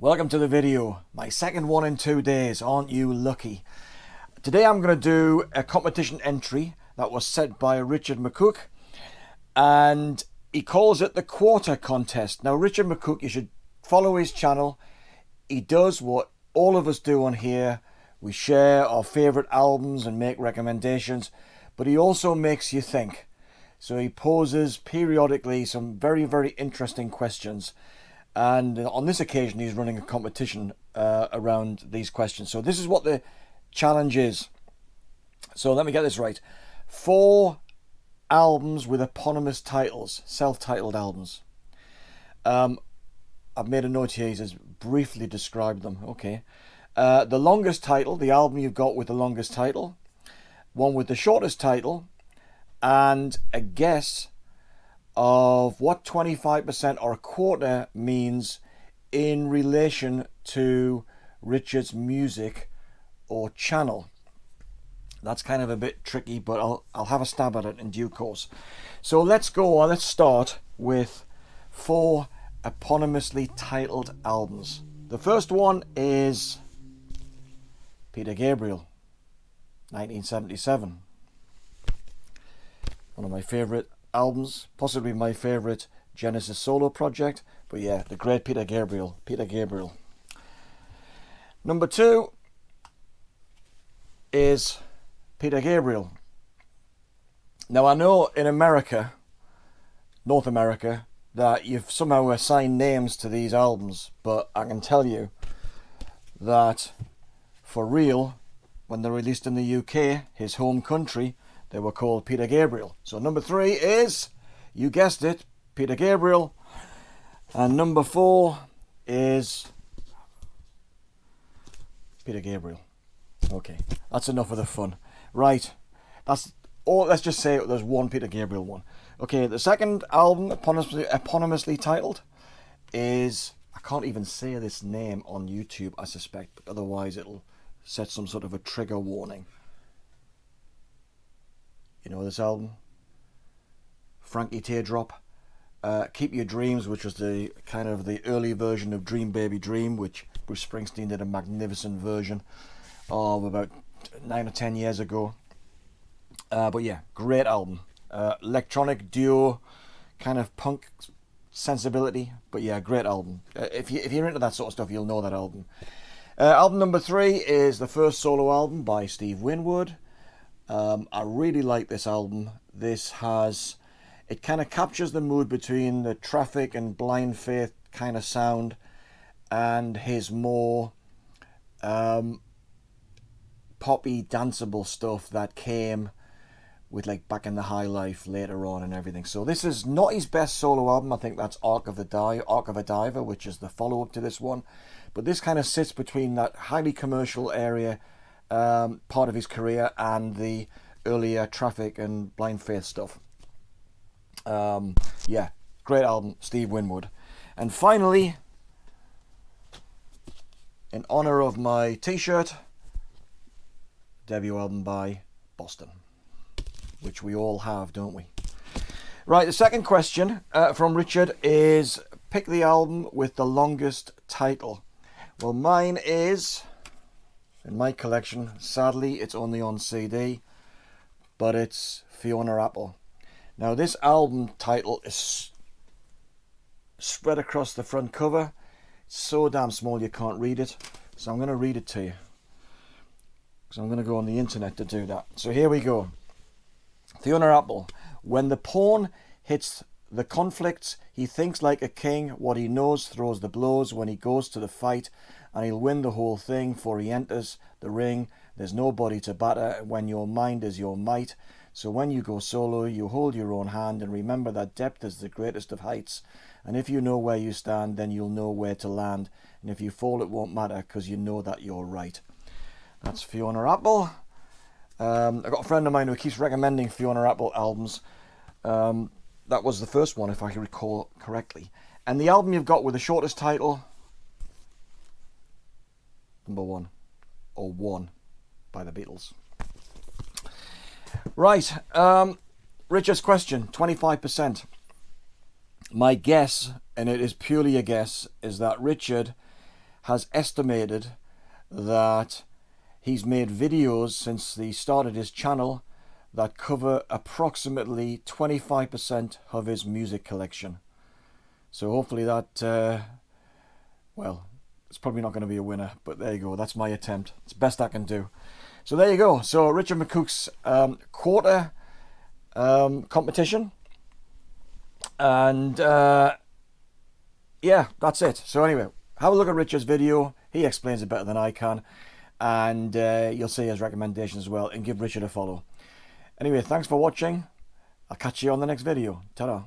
Welcome to the video, my second one in 2 days. Aren't you lucky? Today I'm going to do a competition entry that was set by Richard McCOOK, and he calls it the quarter contest. Now Richard McCOOK, you should follow his channel. He does what all of us do on here. We share our favourite albums and make recommendations, but he also makes you think. So he poses periodically some very, very interesting questions. And on this occasion, he's running a competition around these questions. So this is what the challenge is. So let me get this right. 4 albums with eponymous titles, self-titled albums. I've made a note here. He says, briefly describe them. Okay. The longest title, the album you've got with the longest title. One with the shortest title. And a guess of what 25% or a quarter means in relation to Richard's music or channel. That's kind of a bit tricky, but I'll have a stab at it in due course. So let's start with 4 eponymously titled albums. The first one is Peter Gabriel, 1977. One of my favourite albums, possibly my favourite Genesis solo project, but yeah, the great Peter Gabriel. Number 2 is Peter Gabriel. Now I know in America, North America, that you've somehow assigned names to these albums, but I can tell you that for real, when they're released in the UK, his home country, they were called Peter Gabriel. So number 3 is, you guessed it, Peter Gabriel. And number 4 is Peter Gabriel. Okay, that's enough of the fun. Right, that's all. Let's just say there's one Peter Gabriel one. Okay, the second album, eponymously titled, is, I can't even say this name on YouTube, I suspect, but otherwise it'll set some sort of a trigger warning. You know this album? Frankie Teardrop. Keep Your Dreams, which was the kind of the early version of Dream Baby Dream, which Bruce Springsteen did a magnificent version of about 9 or 10 years ago. But yeah, great album. Electronic duo, kind of punk sensibility, but yeah, great album. If you're into that sort of stuff, you'll know that album. Album number 3 is the first solo album by Steve Winwood. I really like this album. It kind of captures the mood between the Traffic and Blind Faith kind of sound and his more poppy, danceable stuff that came with like Back in the High Life later on and everything. So this is not his best solo album. I think that's Arc of a Diver, which is the follow-up to this one. But this kind of sits between that highly commercial area part of his career and the earlier Traffic and Blind Faith stuff. Yeah, great album, Steve Winwood. And finally, in honor of my t-shirt, debut album by Boston, which we all have, don't we? Right, the second question from Richard is, pick the album with the longest title. Well, mine is, in my collection, sadly it's only on CD, but it's Fiona Apple. Now this album title is spread across the front cover. It's so damn small you can't read it, so I'm going to read it to you, because I'm going to go on the internet to do that. So here we go. Fiona Apple. When the pawn hits the conflicts, he thinks like a king. What he knows throws the blows when he goes to the fight, and he'll win the whole thing, for he enters the ring. There's nobody to batter when your mind is your might. So when you go solo, you hold your own hand and remember that depth is the greatest of heights. And if you know where you stand, then you'll know where to land. And if you fall, it won't matter, because you know that you're right. That's Fiona Apple. I've got a friend of mine who keeps recommending Fiona Apple albums. That was the first one, if I can recall correctly. And the album you've got with the shortest title, number 1, or 1, by the Beatles. Right, Richard's question, 25%. My guess, and it is purely a guess, is that Richard has estimated that he's made videos since he started his channel that cover approximately 25% of his music collection. So hopefully that, well, it's probably not going to be a winner, but there you go. That's my attempt. It's the best I can do. So there you go. So Richard McCOOK'S quarter competition. And yeah, that's it. So anyway, have a look at Richard's video. He explains it better than I can. And you'll see his recommendations as well. And give Richard a follow. Anyway, thanks for watching. I'll catch you on the next video. Ta-da.